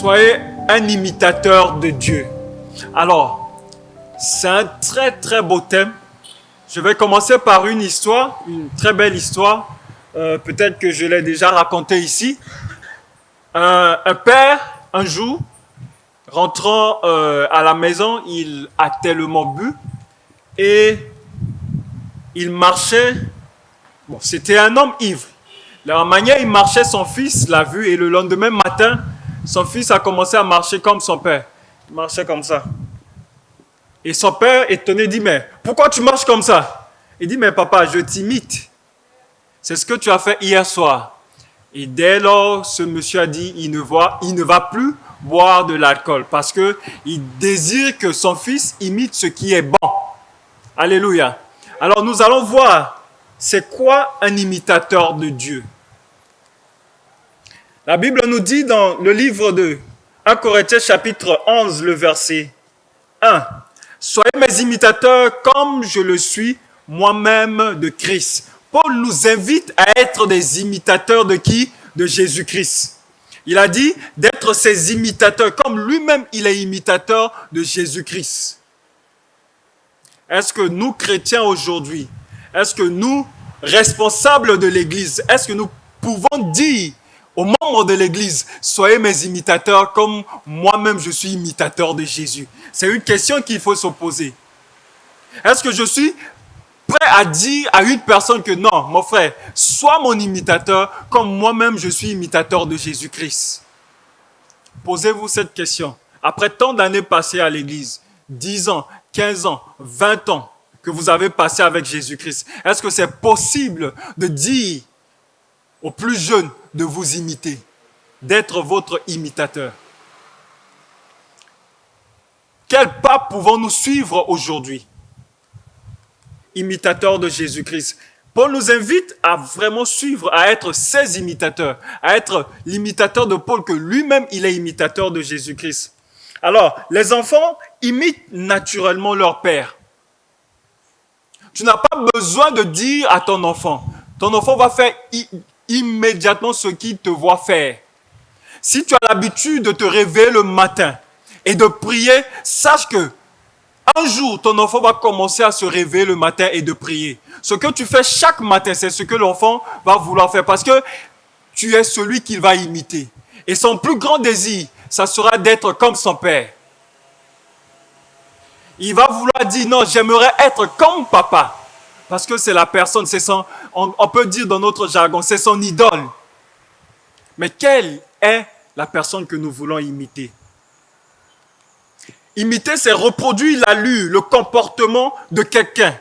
Soyez un imitateur de Dieu. Alors, c'est un très très beau thème. Je vais commencer par une histoire, une très belle histoire. Peut-être que je l'ai déjà racontée ici. Un père, un jour, rentrant à la maison, il a tellement bu et il marchait. Bon, c'était un homme ivre. La manière il marchait, son fils l'a vu et le lendemain matin, son fils a commencé à marcher comme son père. Il marchait comme ça. Et son père, étonné, dit, mais pourquoi tu marches comme ça? Il dit, mais papa, je t'imite. C'est ce que tu as fait hier soir. Et dès lors, ce monsieur a dit, il ne va plus boire de l'alcool parce qu'il désire que son fils imite ce qui est bon. Alléluia. Alors nous allons voir, c'est quoi un imitateur de Dieu? La Bible nous dit dans le livre de 1 Corinthiens chapitre 11, le verset 1. Soyez mes imitateurs comme je le suis moi-même de Christ. Paul nous invite à être des imitateurs de qui? De Jésus-Christ. Il a dit d'être ses imitateurs comme lui-même il est imitateur de Jésus-Christ. Est-ce que nous, chrétiens aujourd'hui, est-ce que nous, responsables de l'Église, est-ce que nous pouvons dire aux membres de l'Église, soyez mes imitateurs comme moi-même je suis imitateur de Jésus? C'est une question qu'il faut se poser. Est-ce que je suis prêt à dire à une personne que non, mon frère, sois mon imitateur comme moi-même je suis imitateur de Jésus-Christ? Posez-vous cette question. Après tant d'années passées à l'Église, 10 ans, 15 ans, 20 ans que vous avez passé avec Jésus-Christ, est-ce que c'est possible de dire aux plus jeunes de vous imiter, d'être votre imitateur? Quel pas pouvons-nous suivre aujourd'hui? Imitateurs de Jésus-Christ. Paul nous invite à vraiment suivre, à être ses imitateurs, à être l'imitateur de Paul, que lui-même, il est imitateur de Jésus-Christ. Alors, les enfants imitent naturellement leur père. Tu n'as pas besoin de dire à ton enfant va faire immédiatement ce qu'il te voit faire. Si tu as l'habitude de te réveiller le matin et de prier, sache que un jour, ton enfant va commencer à se réveiller le matin et de prier. Ce que tu fais chaque matin, c'est ce que l'enfant va vouloir faire parce que tu es celui qu'il va imiter. Et son plus grand désir, ça sera d'être comme son père. Il va vouloir dire, non, j'aimerais être comme papa. Parce que c'est la personne, c'est son, on peut dire dans notre jargon, c'est son idole. Mais quelle est la personne que nous voulons imiter? Imiter, c'est reproduire l'allure, le comportement de quelqu'un.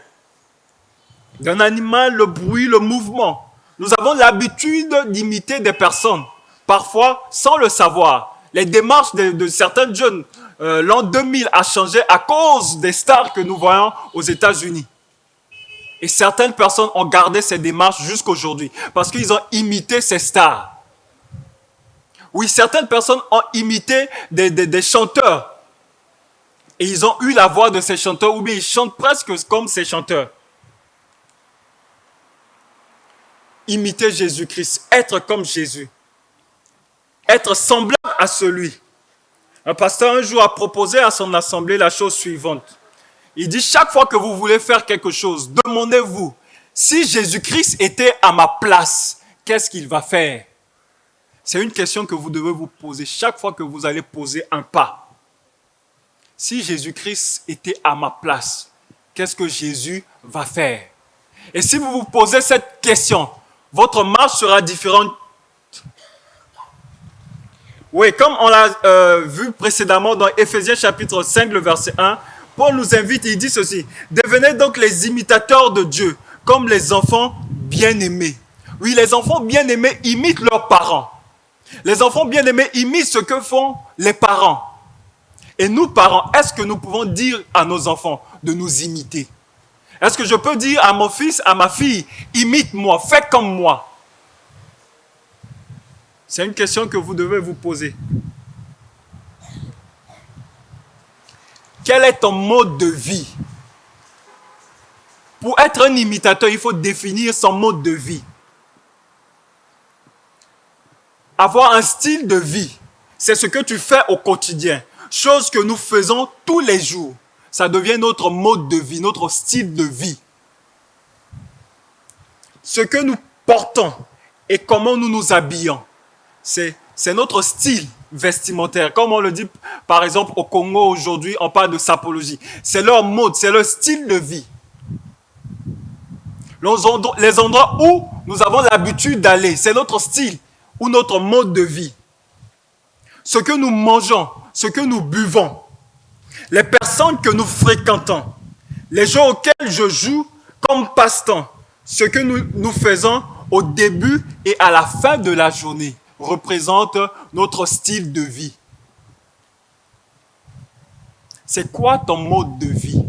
D'un animal, le bruit, le mouvement. Nous avons l'habitude d'imiter des personnes, parfois sans le savoir. Les démarches de certains jeunes, l'an 2000 a changé à cause des stars que nous voyons aux États-Unis. Et certaines personnes ont gardé ces démarches jusqu'aujourd'hui parce qu'ils ont imité ces stars. Oui, certaines personnes ont imité des chanteurs. Et ils ont eu la voix de ces chanteurs, ou bien ils chantent presque comme ces chanteurs. Imiter Jésus-Christ, être comme Jésus, être semblable à celui. Un pasteur un jour a proposé à son assemblée la chose suivante. Il dit, chaque fois que vous voulez faire quelque chose, demandez-vous, si Jésus-Christ était à ma place, qu'est-ce qu'il va faire? C'est une question que vous devez vous poser chaque fois que vous allez poser un pas. Si Jésus-Christ était à ma place, qu'est-ce que Jésus va faire? Et si vous vous posez cette question, votre marche sera différente. Oui, comme on l'a vu précédemment dans Éphésiens chapitre 5, le verset 1, Paul nous invite, il dit ceci, « Devenez donc les imitateurs de Dieu, comme les enfants bien-aimés. » Oui, les enfants bien-aimés imitent leurs parents. Les enfants bien-aimés imitent ce que font les parents. Et nous, parents, est-ce que nous pouvons dire à nos enfants de nous imiter? Est-ce que je peux dire à mon fils, à ma fille, imite-moi, fais comme moi? C'est une question que vous devez vous poser. Quel est ton mode de vie? Pour être un imitateur, il faut définir son mode de vie. Avoir un style de vie. C'est ce que tu fais au quotidien. Chose que nous faisons tous les jours. Ça devient notre mode de vie, notre style de vie. Ce que nous portons et comment nous nous habillons, c'est notre style vestimentaire. Comme on le dit, par exemple, au Congo aujourd'hui, on parle de sapologie. C'est leur mode, c'est leur style de vie. Les endroits où nous avons l'habitude d'aller, c'est notre style ou notre mode de vie. Ce que nous mangeons, ce que nous buvons, les personnes que nous fréquentons, les jeux auxquels je joue comme passe-temps, ce que nous faisons au début et à la fin de la journée représente notre style de vie. C'est quoi ton mode de vie?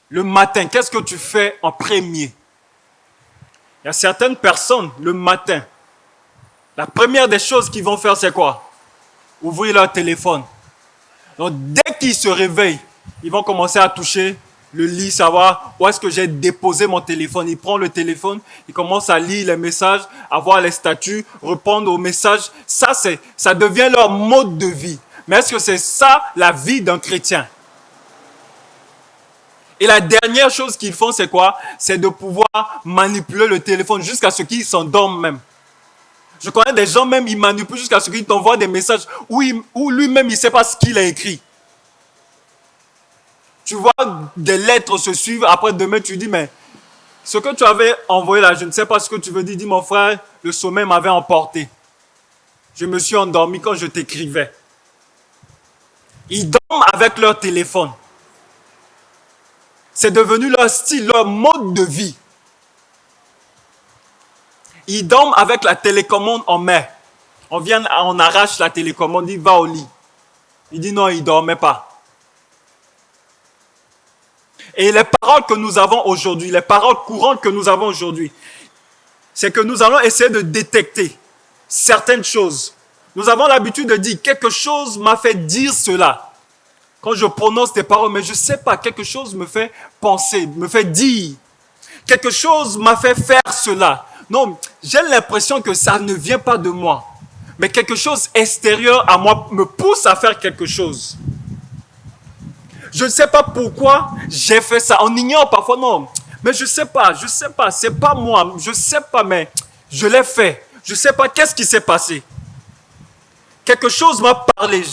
Le matin, qu'est-ce que tu fais en premier? Il y a certaines personnes, le matin, la première des choses qu'ils vont faire, c'est quoi? Ouvrir leur téléphone. Donc, dès qu'ils se réveillent, ils vont commencer à toucher le lit, savoir où est-ce que j'ai déposé mon téléphone. Ils prennent le téléphone, ils commencent à lire les messages, à voir les statuts, répondre aux messages. Ça devient leur mode de vie. Mais est-ce que c'est ça la vie d'un chrétien? Et la dernière chose qu'ils font, c'est quoi? C'est de pouvoir manipuler le téléphone jusqu'à ce qu'ils s'endorment même. Je connais des gens même, ils manipulent jusqu'à ce qu'ils t'envoient des messages où lui-même, il ne sait pas ce qu'il a écrit. Tu vois des lettres se suivent, après demain, tu dis, mais ce que tu avais envoyé là, je ne sais pas ce que tu veux dire. Dis, mon frère, le sommeil m'avait emporté. Je me suis endormi quand je t'écrivais. Ils dorment avec leur téléphone. C'est devenu leur style, leur mode de vie. Ils dorment avec la télécommande en main. On arrache la télécommande, il va au lit. Il dit non, il ne dormait pas. Et les paroles que nous avons aujourd'hui, les paroles courantes que nous avons aujourd'hui, c'est que nous allons essayer de détecter certaines choses. Nous avons l'habitude de dire quelque chose m'a fait dire cela. Quand je prononce des paroles, mais je ne sais pas, quelque chose me fait penser, me fait dire. Quelque chose m'a fait faire cela. Non, j'ai l'impression que ça ne vient pas de moi. Mais quelque chose extérieur à moi me pousse à faire quelque chose. Je ne sais pas pourquoi j'ai fait ça. On ignore parfois, non. Mais je ne sais pas, c'est pas moi. Je ne sais pas, mais je l'ai fait. Je ne sais pas qu'est-ce qui s'est passé. Quelque chose m'a parlé.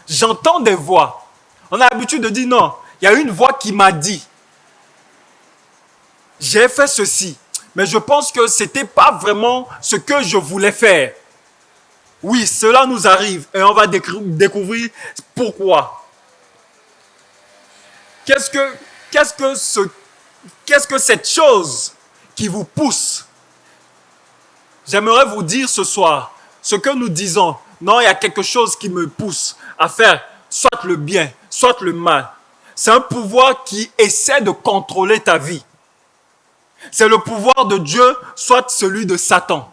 J'entends des voix. On a l'habitude de dire non. Il y a une voix qui m'a dit. J'ai fait ceci. Mais je pense que ce n'était pas vraiment ce que je voulais faire. Oui, cela nous arrive et on va découvrir pourquoi. Qu'est-ce que cette chose qui vous pousse? J'aimerais vous dire ce soir, ce que nous disons, non, il y a quelque chose qui me pousse à faire soit le bien, soit le mal. C'est un pouvoir qui essaie de contrôler ta vie. C'est le pouvoir de Dieu, soit celui de Satan.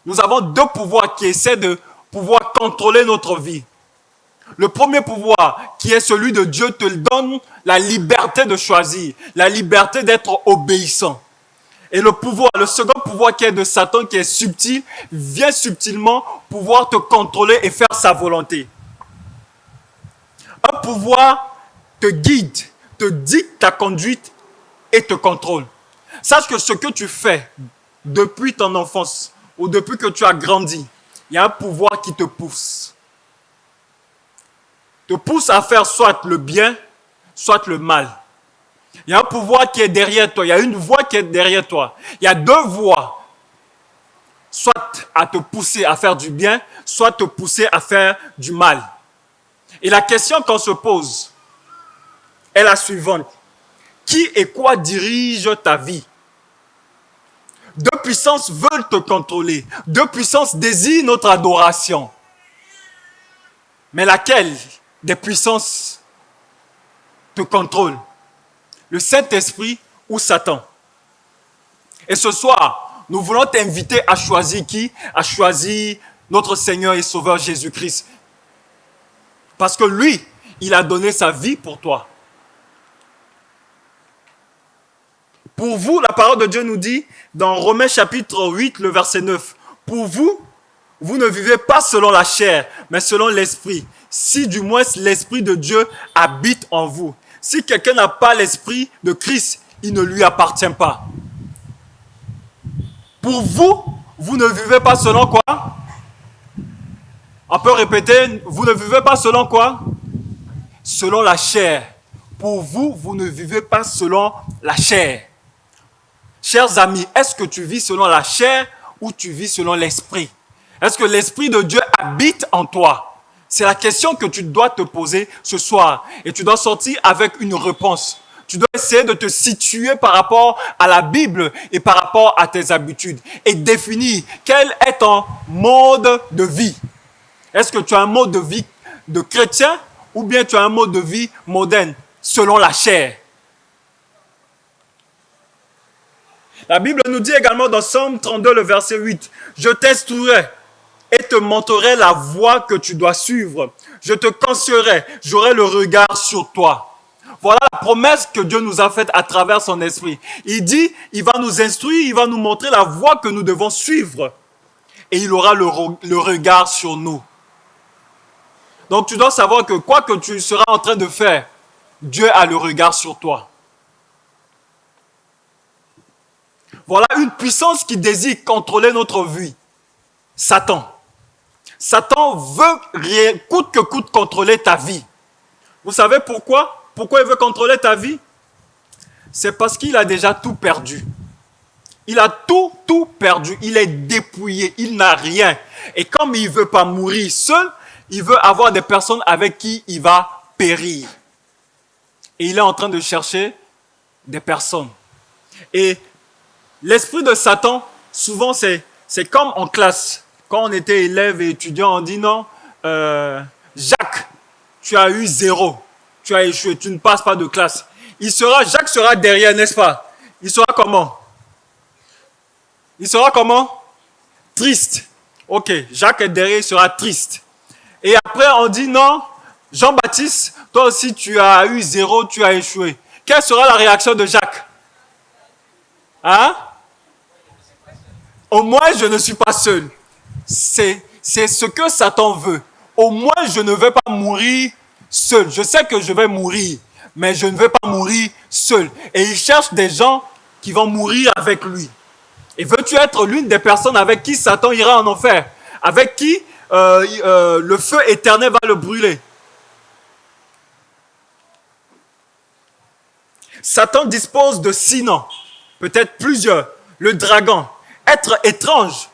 Nous avons deux pouvoirs qui essaient de pouvoir contrôler notre vie. Le premier pouvoir, qui est celui de Dieu, te donne la liberté de choisir, la liberté d'être obéissant. Et le second pouvoir qui est de Satan, qui est subtil, vient subtilement pouvoir te contrôler et faire sa volonté. Un pouvoir te guide, te dicte ta conduite et te contrôle. Sache que ce que tu fais depuis ton enfance ou depuis que tu as grandi, il y a un pouvoir qui te pousse. Te pousse à faire soit le bien, soit le mal. Il y a un pouvoir qui est derrière toi, il y a une voix qui est derrière toi. Il y a deux voix, soit à te pousser à faire du bien, soit te pousser à faire du mal. Et la question qu'on se pose est la suivante. Qui et quoi dirige ta vie? Deux puissances veulent te contrôler. Deux puissances désirent notre adoration. Mais laquelle des puissances te contrôle? Le Saint-Esprit ou Satan? Et ce soir, nous voulons t'inviter à choisir qui? À choisir notre Seigneur et Sauveur Jésus-Christ. Parce que lui, il a donné sa vie pour toi. Pour vous, la parole de Dieu nous dit, dans Romains chapitre 8, le verset 9, pour vous, vous ne vivez pas selon la chair, mais selon l'esprit. Si du moins l'esprit de Dieu habite en vous. Si quelqu'un n'a pas l'esprit de Christ, il ne lui appartient pas. Pour vous, vous ne vivez pas selon quoi? On peut répéter, vous ne vivez pas selon quoi? Selon la chair. Pour vous, vous ne vivez pas selon la chair. Chers amis, est-ce que tu vis selon la chair ou tu vis selon l'esprit? Est-ce que l'esprit de Dieu habite en toi? C'est la question que tu dois te poser ce soir. Et tu dois sortir avec une réponse. Tu dois essayer de te situer par rapport à la Bible et par rapport à tes habitudes. Et définir quel est ton mode de vie. Est-ce que tu as un mode de vie de chrétien ou bien tu as un mode de vie moderne selon la chair? La Bible nous dit également dans Somme 32, le verset 8, « Je t'instruirai et te montrerai la voie que tu dois suivre. Je te conseillerai, j'aurai le regard sur toi. » Voilà la promesse que Dieu nous a faite à travers son esprit. Il dit, il va nous instruire, il va nous montrer la voie que nous devons suivre. Et il aura le regard sur nous. Donc tu dois savoir que quoi que tu seras en train de faire, Dieu a le regard sur toi. Voilà une puissance qui désire contrôler notre vie. Satan. Satan veut coûte que coûte contrôler ta vie. Vous savez pourquoi? Pourquoi il veut contrôler ta vie? C'est parce qu'il a déjà tout perdu. Il a tout perdu. Il est dépouillé. Il n'a rien. Et comme il ne veut pas mourir seul, il veut avoir des personnes avec qui il va périr. Et il est en train de chercher des personnes. Et l'esprit de Satan, souvent, c'est comme en classe. Quand on était élève et étudiant, on dit non, Jacques, tu as eu 0. Tu as échoué, tu ne passes pas de classe. Jacques sera derrière, n'est-ce pas? Il sera comment? Il sera comment? Triste. Ok, Jacques est derrière, il sera triste. Et après, on dit non, Jean-Baptiste, toi aussi tu as eu 0, tu as échoué. Quelle sera la réaction de Jacques? Hein? Au moins, je ne suis pas seul. C'est ce que Satan veut. Au moins, je ne vais pas mourir seul. Je sais que je vais mourir, mais je ne vais pas mourir seul. Et il cherche des gens qui vont mourir avec lui. Et veux-tu être l'une des personnes avec qui Satan ira en enfer? Avec qui le feu éternel va le brûler? Satan dispose de 6 noms, peut-être plusieurs. Le dragon, être étrange.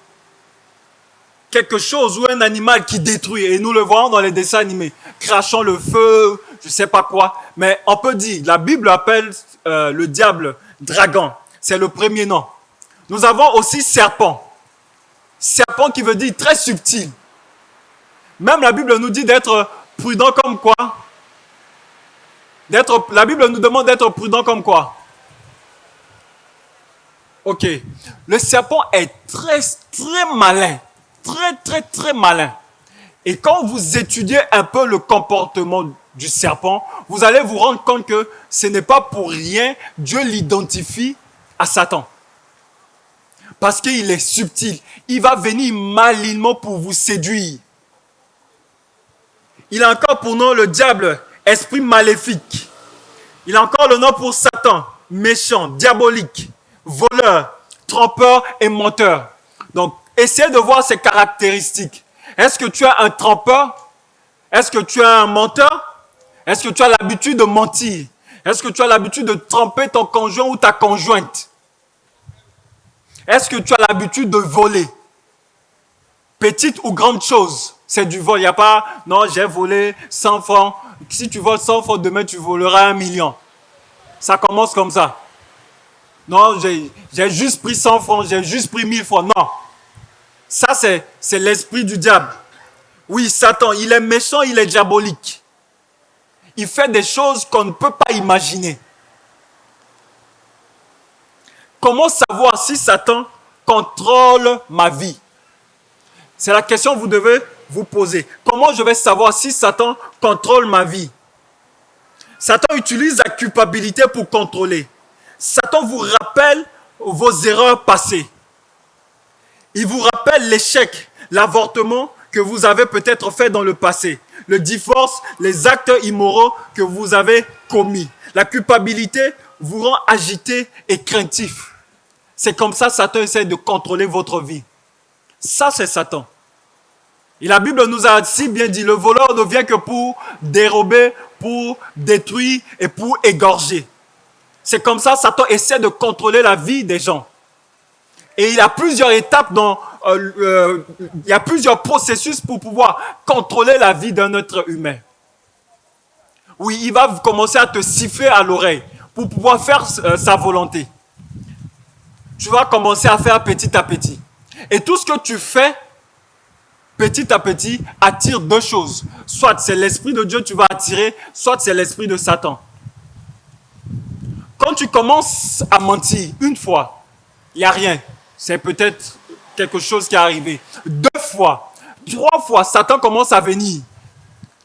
Quelque chose ou un animal qui détruit. Et nous le voyons dans les dessins animés. Crachant le feu, je ne sais pas quoi. Mais on peut dire, la Bible appelle le diable dragon. C'est le premier nom. Nous avons aussi serpent. Serpent qui veut dire très subtil. Même la Bible nous dit d'être prudent comme quoi? La Bible nous demande d'être prudent comme quoi? Ok. Le serpent est très malin. Très malin. Et quand vous étudiez un peu le comportement du serpent, vous allez vous rendre compte que ce n'est pas pour rien Dieu l'identifie à Satan. Parce qu'il est subtil. Il va venir malignement pour vous séduire. Il a encore pour nom le diable, esprit maléfique. Il a encore le nom pour Satan, méchant, diabolique, voleur, trompeur et menteur. Donc, essayez de voir ses caractéristiques. Est-ce que tu es un trompeur? Est-ce que tu es un menteur? Est-ce que tu as l'habitude de mentir? Est-ce que tu as l'habitude de tromper ton conjoint ou ta conjointe? Est-ce que tu as l'habitude de voler? Petite ou grande chose, c'est du vol. Il n'y a pas, non, j'ai volé 100 francs. Si tu voles 100 francs, demain tu voleras 1 million. Ça commence comme ça. Non, j'ai juste pris 100 francs, j'ai juste pris 1000 francs. Non. Ça, c'est l'esprit du diable. Oui, Satan, il est méchant, il est diabolique. Il fait des choses qu'on ne peut pas imaginer. Comment savoir si Satan contrôle ma vie? C'est la question que vous devez vous poser. Comment je vais savoir si Satan contrôle ma vie? Satan utilise la culpabilité pour contrôler. Satan vous rappelle vos erreurs passées. Il vous rappelle l'échec, l'avortement que vous avez peut-être fait dans le passé, le divorce, les actes immoraux que vous avez commis. La culpabilité vous rend agité et craintif. C'est comme ça que Satan essaie de contrôler votre vie. Ça, c'est Satan. Et la Bible nous a si bien dit, le voleur ne vient que pour dérober, pour détruire et pour égorger. C'est comme ça que Satan essaie de contrôler la vie des gens. Et il y a plusieurs étapes, il y a plusieurs processus pour pouvoir contrôler la vie d'un être humain. Oui, il va commencer à te siffler à l'oreille pour pouvoir faire sa volonté. Tu vas commencer à faire petit à petit. Et tout ce que tu fais, petit à petit, attire deux choses. Soit c'est l'Esprit de Dieu que tu vas attirer, soit c'est l'Esprit de Satan. Quand tu commences à mentir une fois, il n'y a rien. C'est peut-être quelque chose qui est arrivé. 2 fois, 3 fois, Satan commence à venir.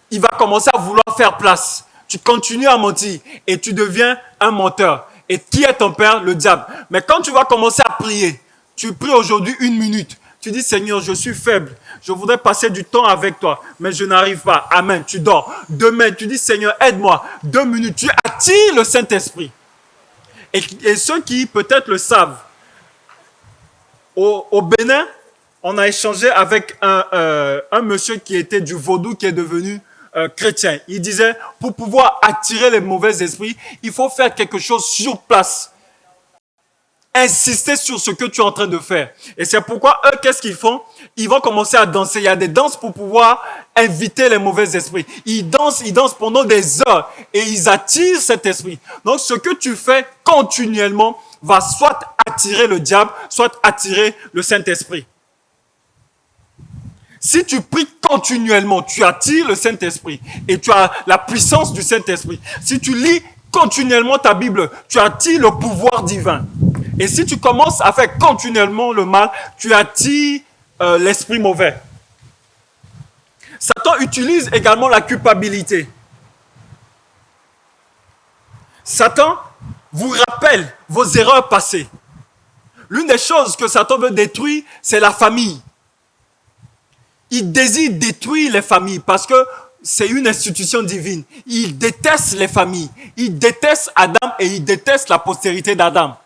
Il va commencer à vouloir faire place. Tu continues à mentir et tu deviens un menteur. Et qui est ton père? Le diable. Mais quand tu vas commencer à prier, tu pries aujourd'hui 1 minute. Tu dis, Seigneur, je suis faible. Je voudrais passer du temps avec toi, mais je n'arrive pas. Amen. Tu dors. Demain, tu dis, Seigneur, aide-moi. 2 minutes. Tu attires le Saint-Esprit. Et ceux qui peut-être le savent, au Bénin, on a échangé avec un monsieur qui était du vaudou, qui est devenu chrétien. Il disait, pour pouvoir attirer les mauvais esprits, il faut faire quelque chose sur place. Insister sur ce que tu es en train de faire. Et c'est pourquoi eux, qu'est-ce qu'ils font? Ils vont commencer à danser. Il y a des danses pour pouvoir inviter les mauvais esprits. Ils dansent pendant des heures et ils attirent cet esprit. Donc, ce que tu fais continuellement va soit attirer le diable, soit attirer le Saint-Esprit. Si tu pries continuellement, tu attires le Saint-Esprit et tu as la puissance du Saint-Esprit. Si tu lis continuellement ta Bible, tu attires le pouvoir divin. Et si tu commences à faire continuellement le mal, tu attires l'esprit mauvais. Satan utilise également la culpabilité. Satan vous rappelle vos erreurs passées. L'une des choses que Satan veut détruire, c'est la famille. Il désire détruire les familles parce que c'est une institution divine. Il déteste les familles. Il déteste Adam et il déteste la postérité d'Adam.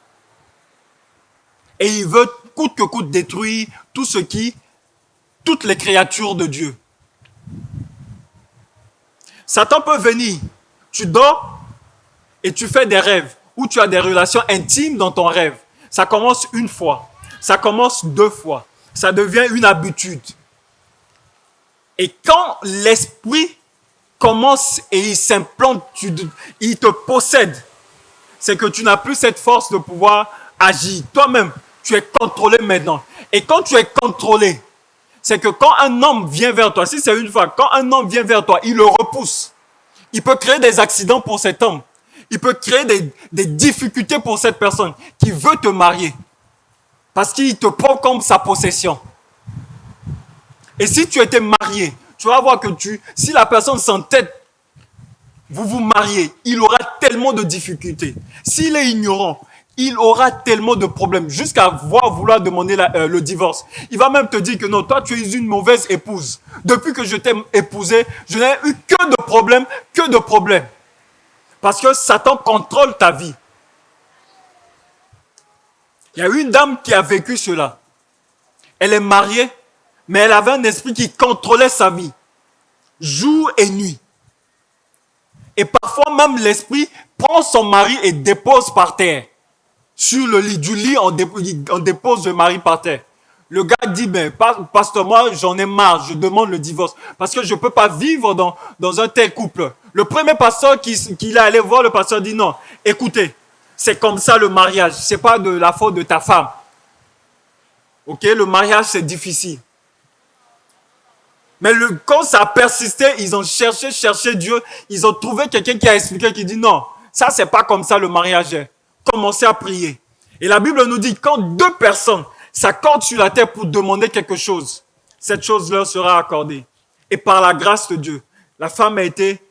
Et il veut coûte que coûte détruire toutes les créatures de Dieu. Satan peut venir. Tu dors et tu fais des rêves ou tu as des relations intimes dans ton rêve. Ça commence 1 fois. Ça commence 2 fois. Ça devient une habitude. Et quand l'esprit commence et il s'implante, il te possède, c'est que tu n'as plus cette force de pouvoir agir. Toi-même, tu es contrôlé maintenant. Et quand tu es contrôlé, c'est que quand un homme vient vers toi, si c'est une fois, quand un homme vient vers toi, il le repousse. Il peut créer des accidents pour cet homme. Il peut créer des difficultés pour cette personne qui veut te marier. Parce qu'il te prend comme sa possession. Et si tu étais marié, tu vas voir que si la personne s'entête, vous vous mariez, il aura tellement de difficultés. S'il est ignorant, il aura tellement de problèmes jusqu'à vouloir demander le divorce. Il va même te dire que non, toi tu es une mauvaise épouse. Depuis que je t'ai épousé, je n'ai eu que de problèmes, que de problèmes. Parce que Satan contrôle ta vie. Il y a une dame qui a vécu cela. Elle est mariée, mais elle avait un esprit qui contrôlait sa vie, jour et nuit. Et parfois même l'esprit prend son mari et dépose par terre. Sur le lit, du lit, on dépose le mari par terre. Le gars dit, ben, pasteur, moi j'en ai marre, je demande le divorce. Parce que je ne peux pas vivre dans un tel couple. Le premier pasteur qui est allé voir, le pasteur dit non, écoutez, c'est comme ça le mariage, ce n'est pas de la faute de ta femme. Ok, le mariage c'est difficile. Mais quand ça a persisté, ils ont cherché Dieu. Ils ont trouvé quelqu'un qui a expliqué, qui dit non, ça c'est pas comme ça le mariage est. Commencez à prier. Et la Bible nous dit, quand 2 personnes s'accordent sur la terre pour demander quelque chose, cette chose leur sera accordée. Et par la grâce de Dieu, la femme a été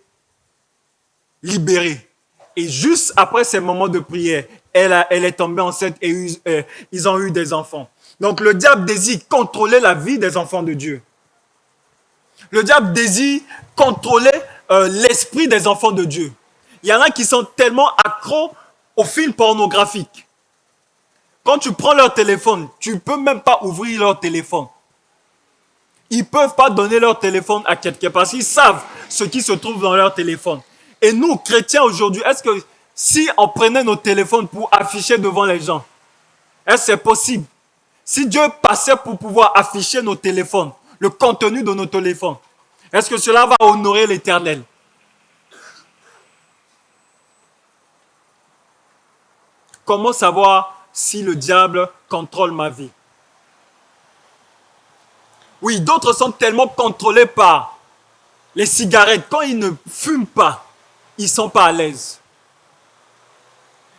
libérée. Et juste après ces moments de prière, elle est tombée enceinte et ils ont eu des enfants. Donc le diable désire contrôler la vie des enfants de Dieu. Le diable désire contrôler l'esprit des enfants de Dieu. Il y en a qui sont tellement accros aux films pornographiques. Quand tu prends leur téléphone, tu ne peux même pas ouvrir leur téléphone. Ils ne peuvent pas donner leur téléphone à quelqu'un parce qu'ils savent ce qui se trouve dans leur téléphone. Et nous, chrétiens aujourd'hui, est-ce que si on prenait nos téléphones pour afficher devant les gens, est-ce que c'est possible? Si Dieu passait pour pouvoir afficher nos téléphones, le contenu de nos téléphones, est-ce que cela va honorer l'Éternel? Comment savoir si le diable contrôle ma vie? Oui, d'autres sont tellement contrôlés par les cigarettes. Quand ils ne fument pas, ils ne sont pas à l'aise.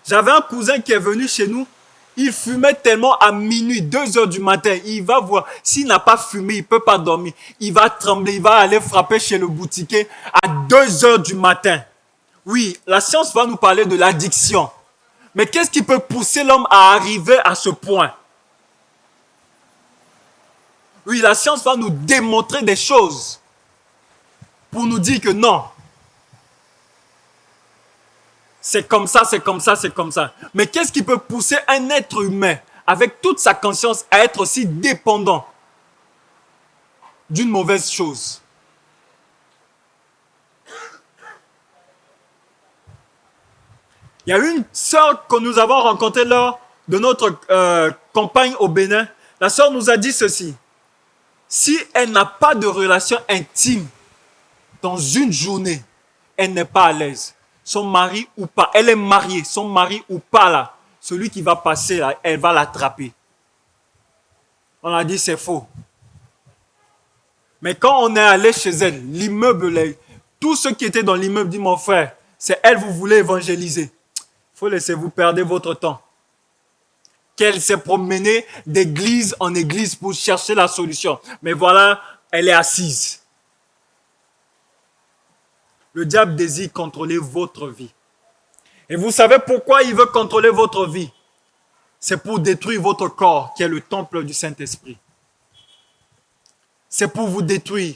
J'avais un cousin qui est venu chez nous. Il fumait tellement à minuit, 2 heures du matin. Il va voir, s'il n'a pas fumé, il ne peut pas dormir. Il va trembler, il va aller frapper chez le boutiquier à 2 heures du matin. Oui, la science va nous parler de l'addiction. Mais qu'est-ce qui peut pousser l'homme à arriver à ce point? Oui, la science va nous démontrer des choses pour nous dire que non. C'est comme ça, c'est comme ça, c'est comme ça. Mais qu'est-ce qui peut pousser un être humain, avec toute sa conscience, à être aussi dépendant d'une mauvaise chose? Il y a une sœur que nous avons rencontrée lors de notre campagne au Bénin. La sœur nous a dit ceci. Si elle n'a pas de relation intime dans une journée, elle n'est pas à l'aise. Son mari ou pas, elle est mariée, son mari ou pas là, celui qui va passer là, elle va l'attraper. On a dit c'est faux. Mais quand on est allé chez elle, l'immeuble, tous ceux qui étaient dans l'immeuble disent mon frère, c'est elle vous voulez évangéliser. Il faut laisser vous perdre votre temps. Qu'elle s'est promenée d'église en église pour chercher la solution. Mais voilà, elle est assise. Le diable désire contrôler votre vie. Et vous savez pourquoi il veut contrôler votre vie? C'est pour détruire votre corps, qui est le temple du Saint-Esprit. C'est pour vous détruire.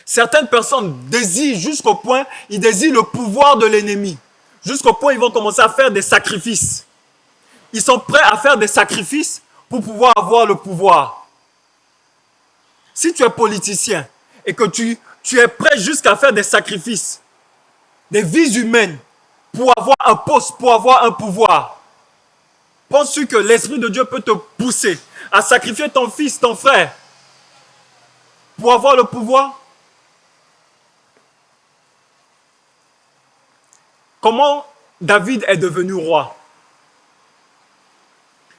Certaines personnes désirent jusqu'au point, ils désirent le pouvoir de l'ennemi. Jusqu'au point, ils vont commencer à faire des sacrifices. Ils sont prêts à faire des sacrifices pour pouvoir avoir le pouvoir. Si tu es politicien et que tu es prêt jusqu'à faire des sacrifices, des vies humaines, pour avoir un poste, pour avoir un pouvoir, penses-tu que l'Esprit de Dieu peut te pousser à sacrifier ton fils, ton frère, pour avoir le pouvoir? Comment David est devenu roi?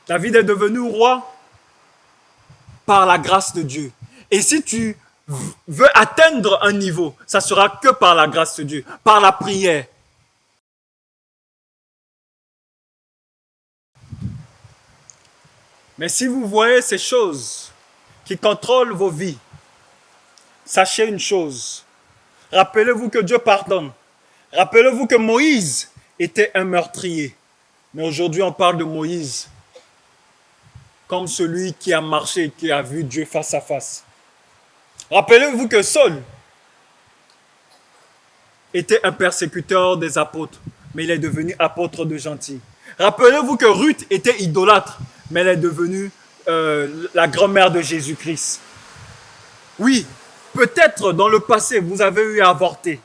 David est devenu roi par la grâce de Dieu. Et si tu veux atteindre un niveau, ça sera que par la grâce de Dieu, par la prière. Mais si vous voyez ces choses qui contrôlent vos vies, sachez une chose. Rappelez-vous que Dieu pardonne. Rappelez-vous que Moïse était un meurtrier. Mais aujourd'hui, on parle de Moïse comme celui qui a marché, qui a vu Dieu face à face. Rappelez-vous que Saul était un persécuteur des apôtres, mais il est devenu apôtre de gentil. Rappelez-vous que Ruth était idolâtre, mais elle est devenue la grand-mère de Jésus-Christ. Oui, peut-être dans le passé, vous avez eu à avorter.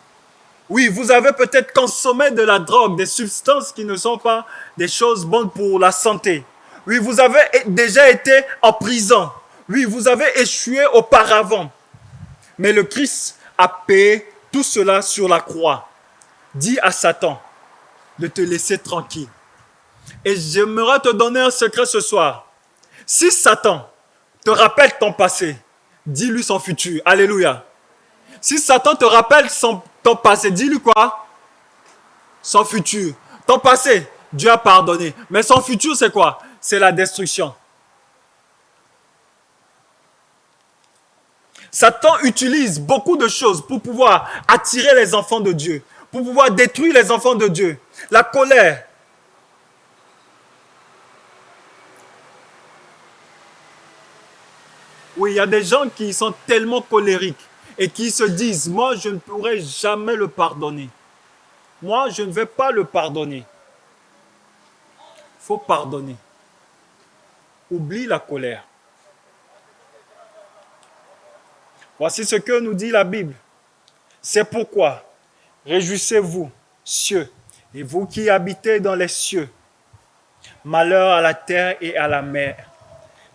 Oui, vous avez peut-être consommé de la drogue, des substances qui ne sont pas des choses bonnes pour la santé. Oui, vous avez déjà été en prison. Oui, vous avez échoué auparavant. Mais le Christ a payé tout cela sur la croix. Dis à Satan de te laisser tranquille. Et j'aimerais te donner un secret ce soir. Si Satan te rappelle ton passé, dis-lui son futur. Alléluia. Si Satan te rappelle ton passé, dis-lui quoi? Son futur. Ton passé, Dieu a pardonné. Mais son futur, c'est quoi? C'est la destruction. Satan utilise beaucoup de choses pour pouvoir attirer les enfants de Dieu, pour pouvoir détruire les enfants de Dieu. La colère. Oui, il y a des gens qui sont tellement colériques et qui se disent, moi, je ne pourrai jamais le pardonner. Moi, je ne vais pas le pardonner. Il faut pardonner. Oublie la colère. Voici ce que nous dit la Bible. C'est pourquoi, réjouissez-vous, cieux, et vous qui habitez dans les cieux. Malheur à la terre et à la mer.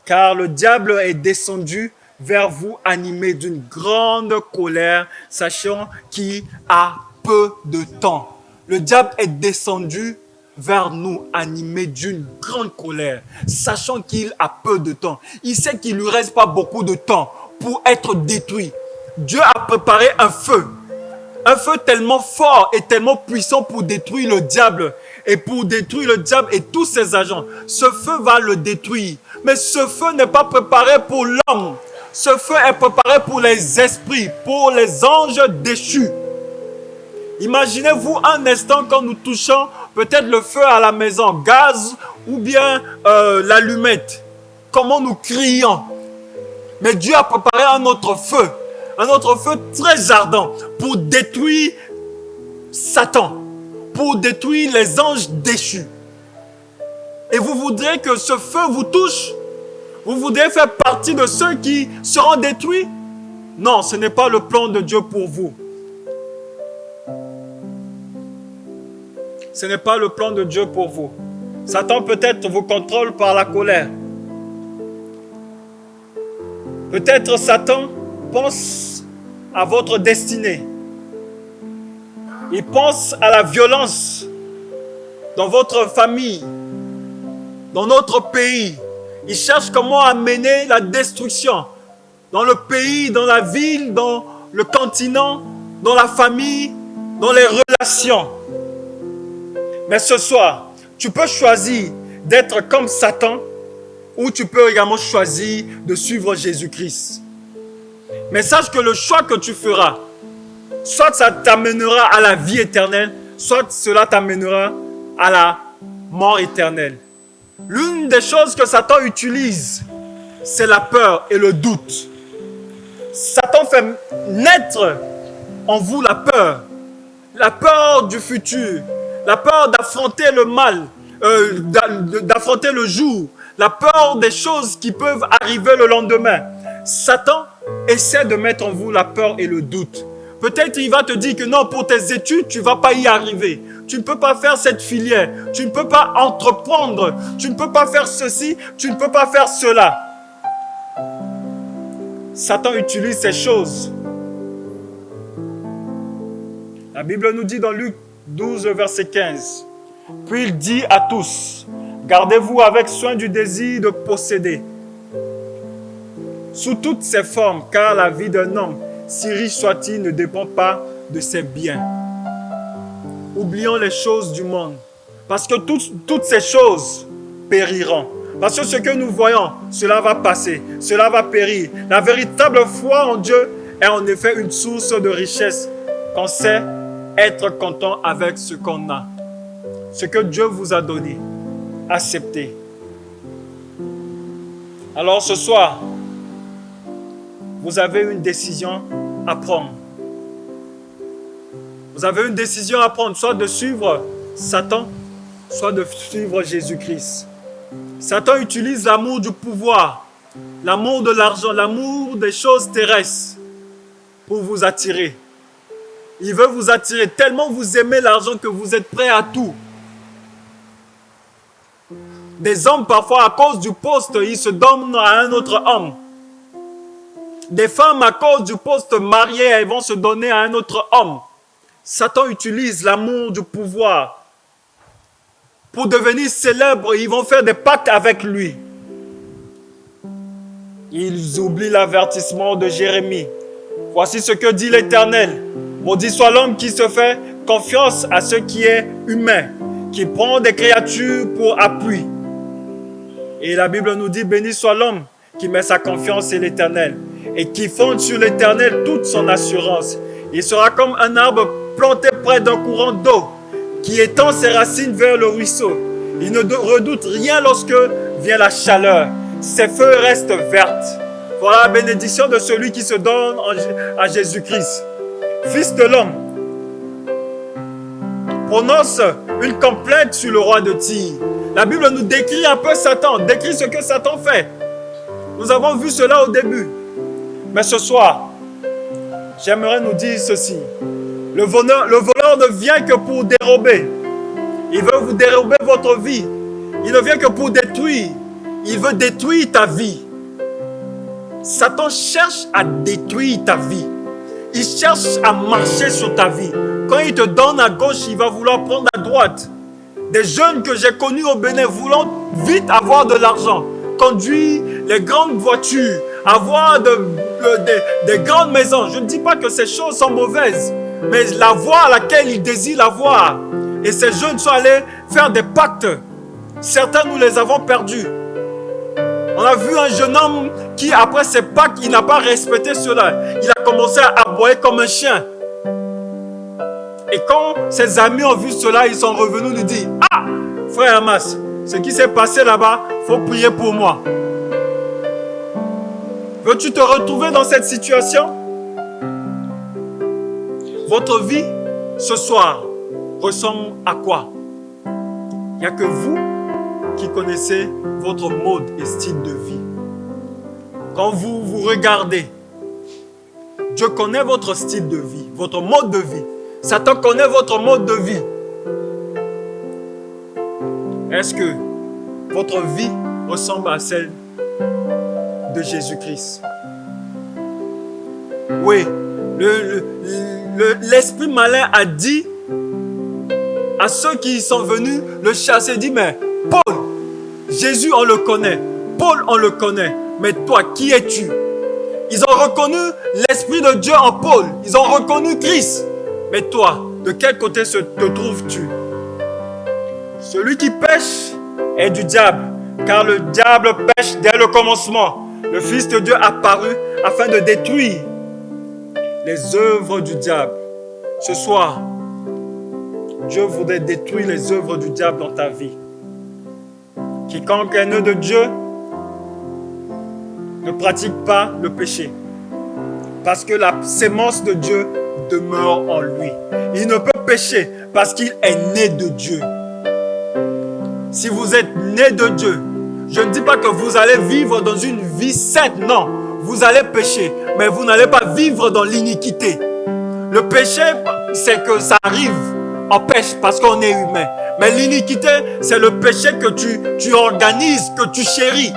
Car le diable est descendu vers vous animé d'une grande colère, sachant qu'il a peu de temps. Le diable est descendu vers nous animé d'une grande colère, sachant qu'il a peu de temps. Il sait qu'il ne lui reste pas beaucoup de temps pour être détruit. Dieu a préparé un feu tellement fort et tellement puissant pour détruire le diable et pour détruire le diable et tous ses agents. Ce feu va le détruire. Mais ce feu n'est pas préparé pour l'homme. Ce feu est préparé pour les esprits, pour les anges déchus. Imaginez-vous un instant quand nous touchons peut-être le feu à la maison, gaz ou bien l'allumette. Comment nous crions. Mais Dieu a préparé un autre feu très ardent pour détruire Satan, pour détruire les anges déchus. Et vous voudrez que ce feu vous touche? Vous voudrez faire partie de ceux qui seront détruits? Non, ce n'est pas le plan de Dieu pour vous. Ce n'est pas le plan de Dieu pour vous. Satan peut-être vous contrôle par la colère. Peut-être Satan pense à votre destinée. Il pense à la violence dans votre famille, dans notre pays. Il cherche comment amener la destruction dans le pays, dans la ville, dans le continent, dans la famille, dans les relations. Mais ce soir, tu peux choisir d'être comme Satan ou tu peux également choisir de suivre Jésus-Christ. Mais sache que le choix que tu feras, soit ça t'amènera à la vie éternelle, soit cela t'amènera à la mort éternelle. L'une des choses que Satan utilise, c'est la peur et le doute. Satan fait naître en vous la peur du futur, la peur d'affronter le mal, d'affronter le jour, la peur des choses qui peuvent arriver le lendemain. Satan essaie de mettre en vous la peur et le doute. Peut-être il va te dire que non, pour tes études, tu ne vas pas y arriver. Tu ne peux pas faire cette filière. Tu ne peux pas entreprendre. Tu ne peux pas faire ceci. Tu ne peux pas faire cela. Satan utilise ces choses. La Bible nous dit dans Luc 12, verset 15. Puis il dit à tous, gardez-vous avec soin du désir de posséder, sous toutes ses formes, car la vie d'un homme, si riche soit-il, ne dépend pas de ses biens. Oublions les choses du monde, parce que toutes ces choses périront. Parce que ce que nous voyons, cela va passer, cela va périr. La véritable foi en Dieu est en effet une source de richesse, qu'on sait être content avec ce qu'on a. Ce que Dieu vous a donné, acceptez. Alors ce soir, vous avez une décision à prendre. Vous avez une décision à prendre, soit de suivre Satan, soit de suivre Jésus-Christ. Satan utilise l'amour du pouvoir, l'amour de l'argent, l'amour des choses terrestres pour vous attirer. Il veut vous attirer tellement vous aimez l'argent que vous êtes prêt à tout. Des hommes, parfois, à cause du poste, ils se donnent à un autre homme. Des femmes, à cause du poste marié, elles vont se donner à un autre homme. Satan utilise l'amour du pouvoir. Pour devenir célèbres, ils vont faire des pactes avec lui. Ils oublient l'avertissement de Jérémie. Voici ce que dit l'Éternel. Maudit soit l'homme qui se fait confiance à ce qui est humain, qui prend des créatures pour appui. Et la Bible nous dit, béni soit l'homme qui met sa confiance en l'Éternel et qui fonde sur l'Éternel toute son assurance. Il sera comme un arbre planté près d'un courant d'eau qui étend ses racines vers le ruisseau. Il ne redoute rien lorsque vient la chaleur. Ses feuilles restent vertes. Voilà la bénédiction de celui qui se donne à Jésus-Christ. Fils de l'homme, prononce une complainte sur le roi de Tyr. La Bible nous décrit un peu Satan, décrit ce que Satan fait. Nous avons vu cela au début. Mais ce soir, j'aimerais nous dire ceci. Le voleur ne vient que pour dérober. Il veut vous dérober votre vie. Il ne vient que pour détruire. Il veut détruire ta vie. Satan cherche à détruire ta vie. Il cherche à marcher sur ta vie. Quand il te donne à gauche, il va vouloir prendre à droite. Des jeunes que j'ai connus au Bénin voulant vite avoir de l'argent, conduire les grandes voitures, avoir des grandes maisons. Je ne dis pas que ces choses sont mauvaises, mais la voie à laquelle ils désirent avoir. Et ces jeunes sont allés faire des pactes. Certains, nous les avons perdus. On a vu un jeune homme qui, après ses pactes, il n'a pas respecté cela. Il a commencé à aboyer comme un chien. Et quand ses amis ont vu cela, ils sont revenus lui dire: ah, frère Hamas, ce qui s'est passé là-bas, il faut prier pour moi. Veux-tu te retrouver dans cette situation? Votre vie, ce soir, ressemble à quoi? Il n'y a que vous qui connaissez votre mode et style de vie. Quand vous vous regardez, Dieu connaît votre style de vie, votre mode de vie. Satan connaît votre mode de vie. Est-ce que votre vie ressemble à celle de Jésus-Christ? Oui, l'esprit malin a dit à ceux qui sont venus le chasser, dit: mais Paul, Jésus on le connaît, Paul on le connaît, mais toi qui es-tu? Ils ont reconnu l'Esprit de Dieu en Paul, ils ont reconnu Christ. Mais toi, de quel côté te trouves-tu? Celui qui pêche est du diable, car le diable pêche dès le commencement. Le Fils de Dieu apparut afin de détruire les œuvres du diable. Ce soir, Dieu voudrait détruire les œuvres du diable dans ta vie. Quiconque est né de Dieu ne pratique pas le péché, parce que la sémence de Dieu demeure en lui. Il ne peut pécher parce qu'il est né de Dieu. Si vous êtes né de Dieu, je ne dis pas que vous allez vivre dans une vie sainte, non. Vous allez pécher, mais vous n'allez pas vivre dans l'iniquité. Le péché, c'est que ça arrive, on pêche parce qu'on est humain. Mais l'iniquité, c'est le péché que tu organises, que tu chéris.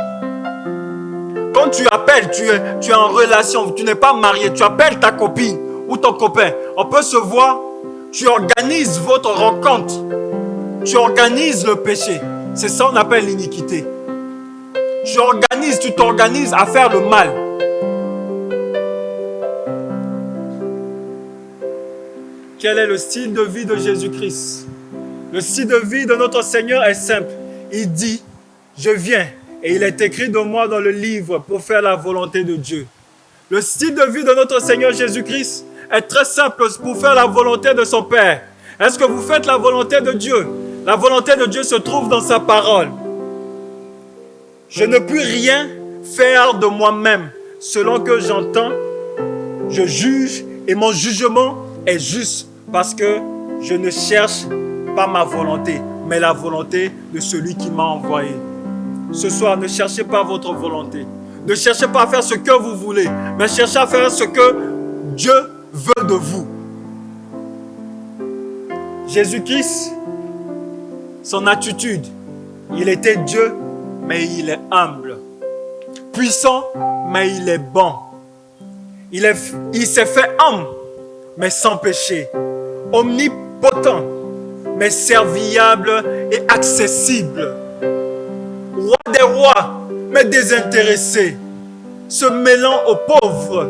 Quand tu appelles, tu es en relation, tu n'es pas marié, tu appelles ta copine ou ton copain, on peut se voir, tu organises votre rencontre, tu organises le péché. C'est ça qu'on appelle l'iniquité. Tu t'organises à faire le mal. Quel est le style de vie de Jésus-Christ? Le style de vie de notre Seigneur est simple. Il dit: je viens, et il est écrit de moi dans le livre pour faire la volonté de Dieu. Le style de vie de notre Seigneur Jésus-Christ est très simple, pour faire la volonté de son Père. Est-ce que vous faites la volonté de Dieu? La volonté de Dieu se trouve dans sa parole. Je ne puis rien faire de moi-même. Selon que j'entends, je juge, et mon jugement est juste, parce que je ne cherche pas ma volonté, mais la volonté de celui qui m'a envoyé. Ce soir, ne cherchez pas votre volonté. Ne cherchez pas à faire ce que vous voulez, mais cherchez à faire ce que Dieu veut de vous. Jésus-Christ, son attitude, il était Dieu, mais il est humble. Puissant, mais il est bon. Il s'est fait homme, mais sans péché. Omnipotent, mais serviable et accessible. Roi des rois, mais désintéressé. Se mêlant aux pauvres.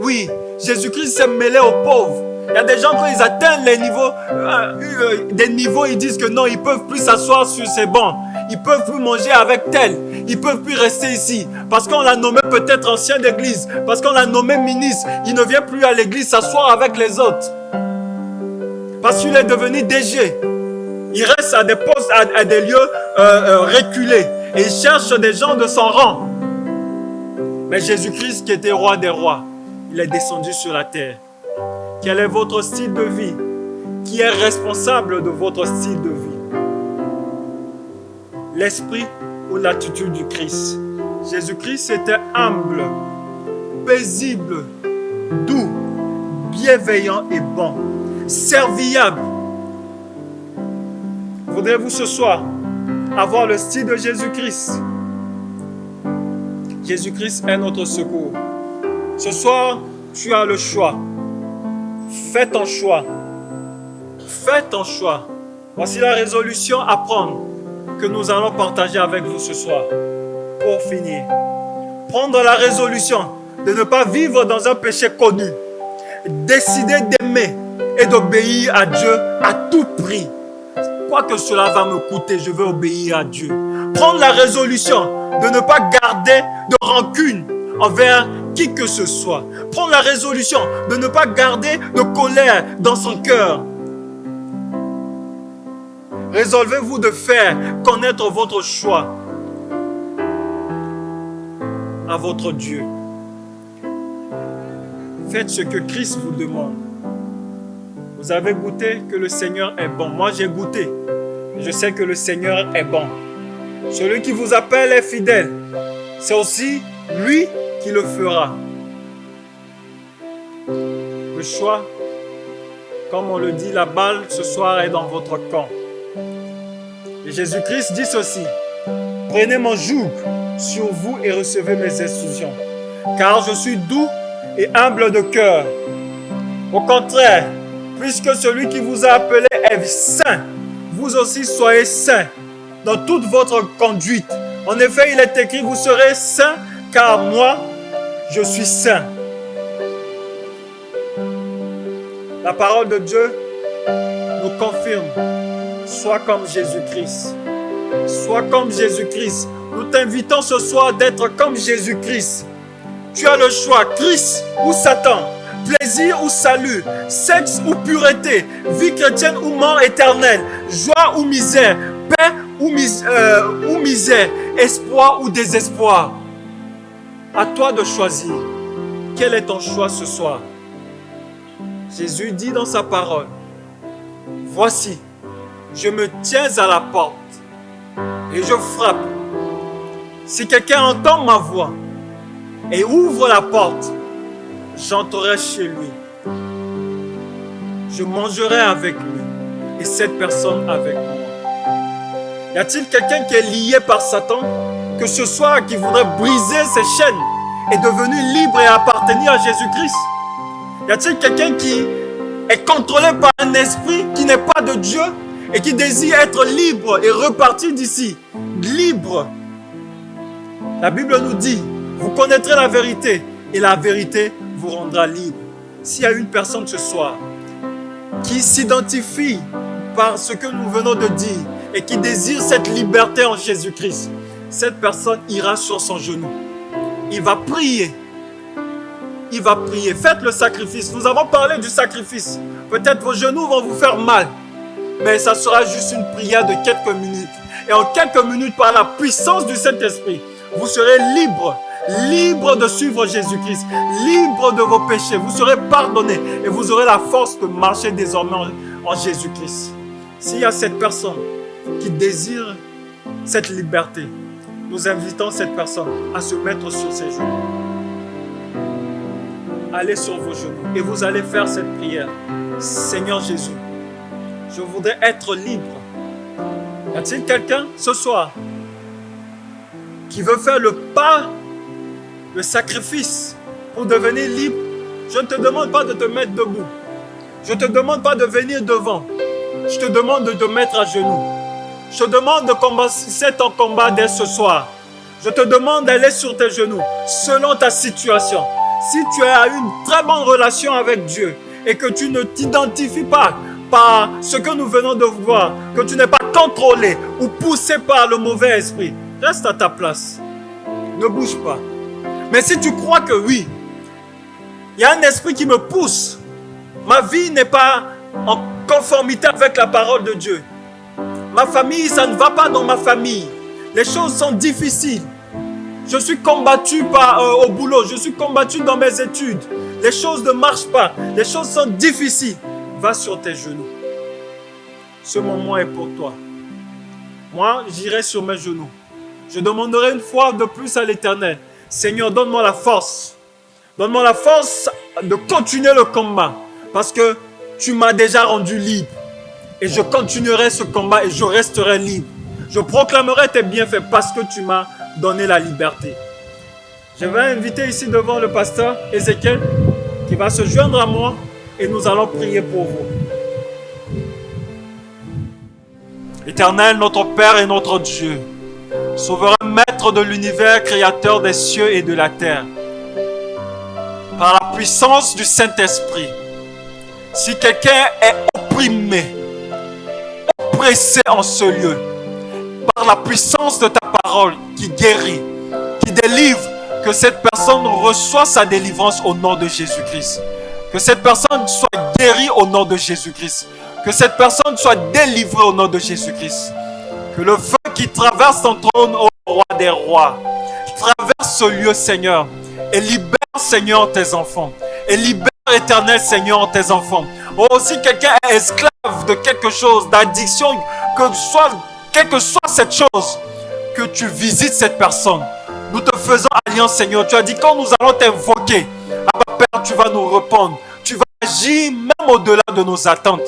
Oui, Jésus-Christ s'est mêlé aux pauvres. Il y a des gens, quand ils atteignent des niveaux, ils disent que non, ils ne peuvent plus s'asseoir sur ces bancs. Ils ne peuvent plus manger avec tel. Ils ne peuvent plus rester ici. Parce qu'on l'a nommé peut-être ancien d'église. Parce qu'on l'a nommé ministre. Il ne vient plus à l'église s'asseoir avec les autres. parce qu'il est devenu DG. Il reste à des postes, à des lieux reculés. Et il cherche des gens de son rang. Mais Jésus-Christ, qui était roi des rois, il est descendu sur la terre. Quel est votre style de vie? Qui est responsable de votre style de vie? L'esprit ou l'attitude du Christ? Jésus-Christ était humble, paisible, doux, bienveillant et bon, serviable. Voudrez-vous ce soir avoir le style de Jésus-Christ? Jésus-Christ est notre secours. Ce soir, tu as le choix. Fais ton choix. Fais ton choix. Voici la résolution à prendre que nous allons partager avec vous ce soir. Pour finir, prendre la résolution de ne pas vivre dans un péché connu. Décider d'aimer et d'obéir à Dieu à tout prix. Quoi que cela va me coûter, je veux obéir à Dieu. Prendre la résolution de ne pas garder de rancune envers qui que ce soit. Prendre la résolution de ne pas garder de colère dans son cœur. Résolvez-vous de faire connaître votre choix à votre Dieu. Faites ce que Christ vous demande. Vous avez goûté que le Seigneur est bon. Moi, j'ai goûté. Je sais que le Seigneur est bon. Celui qui vous appelle est fidèle. C'est aussi lui qui le fera. Le choix, comme on le dit, la balle ce soir est dans votre camp. Et Jésus-Christ dit ceci: prenez mon joug sur vous et recevez mes instructions, car je suis doux et humble de cœur. Au contraire, puisque celui qui vous a appelé est saint, vous aussi soyez saints dans toute votre conduite. En effet, il est écrit: vous serez saints, car moi, je suis saint. La parole de Dieu nous confirme: sois comme Jésus-Christ. Sois comme Jésus-Christ. Nous t'invitons ce soir d'être comme Jésus-Christ. Tu as le choix, Christ ou Satan, plaisir ou salut, sexe ou pureté, vie chrétienne ou mort éternelle, joie ou misère, paix ou misère, espoir ou désespoir. À toi de choisir. Quel est ton choix ce soir? Jésus dit dans sa parole: voici, je me tiens à la porte et je frappe. Si quelqu'un entend ma voix et ouvre la porte, j'entrerai chez lui. Je mangerai avec lui et cette personne avec moi. Y a-t-il quelqu'un qui est lié par Satan, que ce soir qui voudrait briser ses chaînes et devenir libre et appartenir à Jésus-Christ? Y a-t-il quelqu'un qui est contrôlé par un esprit qui n'est pas de Dieu et qui désire être libre et repartir d'ici, libre? La Bible nous dit: vous connaîtrez la vérité et la vérité vous rendra libre. S'il y a une personne ce soir qui s'identifie par ce que nous venons de dire et qui désire cette liberté en Jésus-Christ, cette personne ira sur son genou. Il va prier. Il va prier. Faites le sacrifice. Nous avons parlé du sacrifice. Peut-être vos genoux vont vous faire mal, mais ça sera juste une prière de quelques minutes. Et en quelques minutes, par la puissance du Saint-Esprit, vous serez libre. Libre de suivre Jésus-Christ, libre de vos péchés, vous serez pardonné et vous aurez la force de marcher désormais en Jésus-Christ. S'il y a cette personne qui désire cette liberté, nous invitons cette personne à se mettre sur ses genoux. Allez sur vos genoux et vous allez faire cette prière. Seigneur Jésus, je voudrais être libre. Y a-t-il quelqu'un ce soir qui veut faire le pas, le sacrifice pour devenir libre? Je ne te demande pas de te mettre debout. Je ne te demande pas de venir devant. Je te demande de te mettre à genoux. Je te demande de commencer ton combat dès ce soir. Je te demande d'aller sur tes genoux selon ta situation. Si tu as une très bonne relation avec Dieu et que tu ne t'identifies pas par ce que nous venons de voir, que tu n'es pas contrôlé ou poussé par le mauvais esprit, reste à ta place. Ne bouge pas. Mais si tu crois que oui, il y a un esprit qui me pousse, ma vie n'est pas conformité avec la parole de Dieu. Ma famille, ça ne va pas dans ma famille. Les choses sont difficiles. Je suis combattu au boulot. Je suis combattu dans mes études. Les choses ne marchent pas. Les choses sont difficiles. Va sur tes genoux. Ce moment est pour toi. Moi, j'irai sur mes genoux. Je demanderai une fois de plus à l'Éternel. Seigneur, donne-moi la force. Donne-moi la force de continuer le combat. Parce que tu m'as déjà rendu libre. Et je continuerai ce combat et je resterai libre. Je proclamerai tes bienfaits parce que tu m'as donné la liberté. Je vais inviter ici devant le pasteur Ézéchiel qui va se joindre à moi et nous allons prier pour vous. Éternel, notre Père et notre Dieu, souverain maître de l'univers, créateur des cieux et de la terre, par la puissance du Saint-Esprit, si quelqu'un est opprimé, oppressé en ce lieu, par la puissance de ta parole qui guérit, qui délivre, que cette personne reçoive sa délivrance au nom de Jésus-Christ. Que cette personne soit guérie au nom de Jésus-Christ. Que cette personne soit délivrée au nom de Jésus-Christ. Que le feu qui traverse ton trône, ô roi des rois, traverse ce lieu, Seigneur, et libère, Seigneur, tes enfants. Et libère, Éternel, Seigneur, tes enfants. Oh, si quelqu'un est esclave de quelque chose, d'addiction, quelle que soit cette chose, que tu visites cette personne. Nous te faisons alliance, Seigneur. Tu as dit, quand nous allons t'invoquer, Abba Père, tu vas nous répondre. Tu vas agir même au-delà de nos attentes.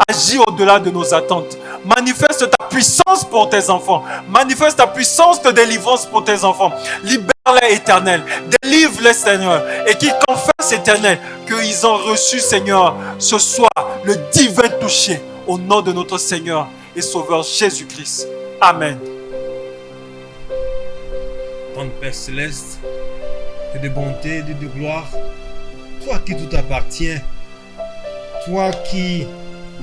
Agis au-delà de nos attentes. Manifeste ta puissance pour tes enfants. Manifeste ta puissance de délivrance pour tes enfants. Libère-les, Éternel. Délivre-les, Seigneur. Et qu'ils confessent, Éternel, qu'ils ont reçu, Seigneur, ce soir, le divin toucher. Au nom de notre Seigneur et Sauveur Jésus-Christ. Amen. Tendre Père Céleste, que de bonté, de gloire, toi qui tout appartient, toi qui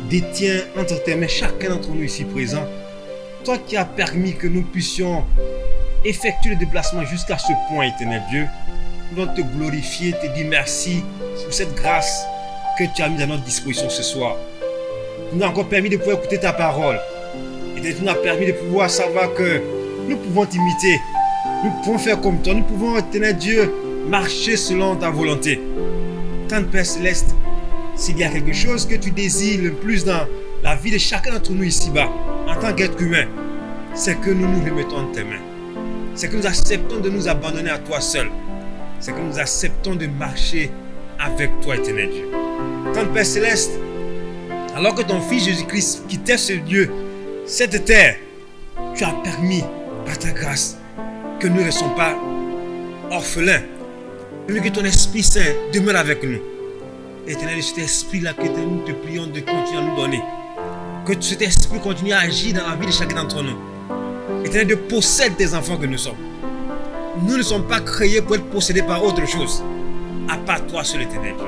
détiens entre tes mains chacun d'entre nous ici présents, toi qui as permis que nous puissions effectuer le déplacement jusqu'à ce point, Éternel Dieu, nous voulons te glorifier, te dire merci pour cette grâce que tu as mise à notre disposition ce soir. Tu nous as encore permis de pouvoir écouter ta parole. Et tu nous as permis de pouvoir savoir que nous pouvons t'imiter. Nous pouvons faire comme toi. Nous pouvons, Éternel Dieu, marcher selon ta volonté. Tendre Père Céleste, s'il y a quelque chose que tu désires le plus dans la vie de chacun d'entre nous ici-bas, en tant qu'être humain, c'est que nous nous remettons en tes mains. C'est que nous acceptons de nous abandonner à toi seul. C'est que nous acceptons de marcher avec toi, Éternel Dieu. Tendre Père Céleste, alors que ton Fils Jésus-Christ quittait ce lieu, cette terre, tu as permis, par ta grâce, que nous ne restons pas orphelins. Que ton Esprit Saint demeure avec nous. Éternel, cet esprit-là que nous te prions de continuer à nous donner. Que cet esprit continue à agir dans la vie de chacun d'entre nous. Éternel, de posséder tes enfants que nous sommes. Nous ne sommes pas créés pour être possédés par autre chose. À part toi seul, Éternel Dieu.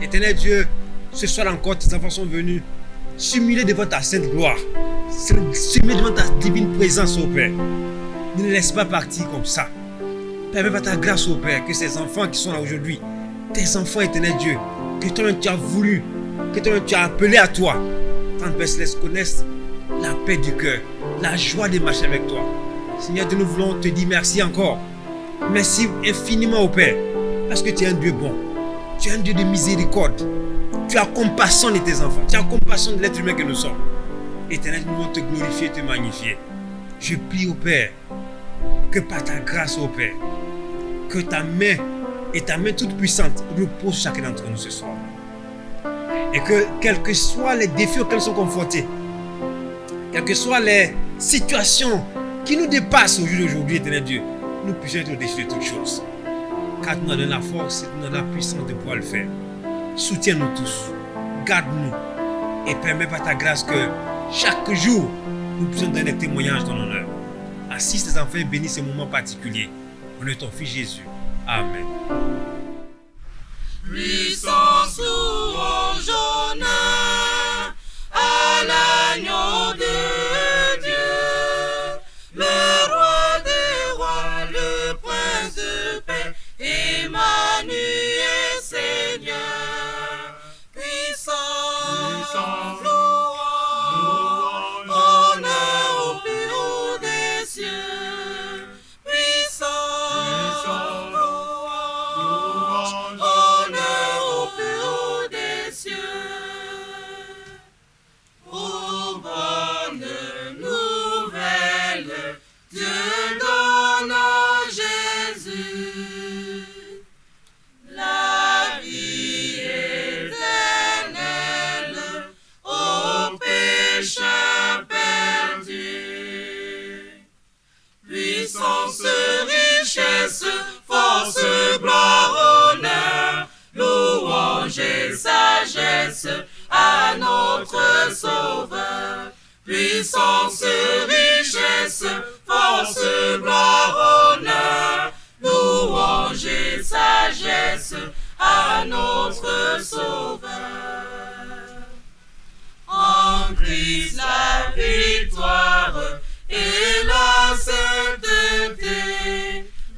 Éternel Dieu, ce soir encore, tes enfants sont venus s'humilier devant ta sainte gloire. S'humilier devant ta divine présence, ô Père. Ne les laisse pas partir comme ça. Permets par ta grâce, ô Père, que ces enfants qui sont là aujourd'hui, tes enfants, Éternel Dieu, que toi-même tu as voulu, que toi-même tu as appelé à toi, tant Père Céleste, connaissent la paix du cœur, la joie de marcher avec toi. Seigneur, nous voulons te dire merci encore. Merci infiniment, ô Père, parce que tu es un Dieu bon. Tu es un Dieu de miséricorde. Tu as compassion de tes enfants. Tu as compassion de l'être humain que nous sommes. Éternel, nous voulons te glorifier et te magnifier. Je prie au Père que par ta grâce, ô Père, que ta main et ta main toute puissante repose chacun d'entre nous ce soir. Et que quels que soient les défis auxquels nous sommes confrontés, quelles que soient les situations qui nous dépassent au jour d'aujourd'hui, Éternel Dieu, nous puissions être au-dessus de toutes choses. Car tu nous as donné la force et tu nous as donné la puissance de pouvoir le faire. Soutiens-nous tous, garde-nous et permets par ta grâce que chaque jour, nous puissions donner des témoignages dans l'honneur. Assiste tes enfants et bénis ces moments particuliers. Au nom de ton Fils Jésus. Amen. Puissance, louange, honneur à l'agneau de Dieu, le roi des rois, le prince de paix, Emmanuel Seigneur. Puissance, richesse à notre Sauveur. Puissance, richesse, force, gloire, honneur, louange et sagesse à notre Sauveur. En Christ la victoire et la sainteté,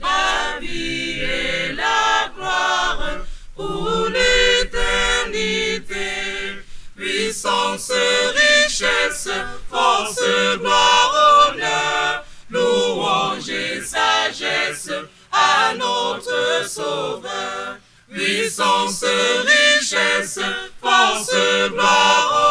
la vie et la gloire pour l'éternité. Puissance, richesse, force, gloire, honneur, louange et sagesse à notre Sauveur. Puissance, richesse, force, gloire,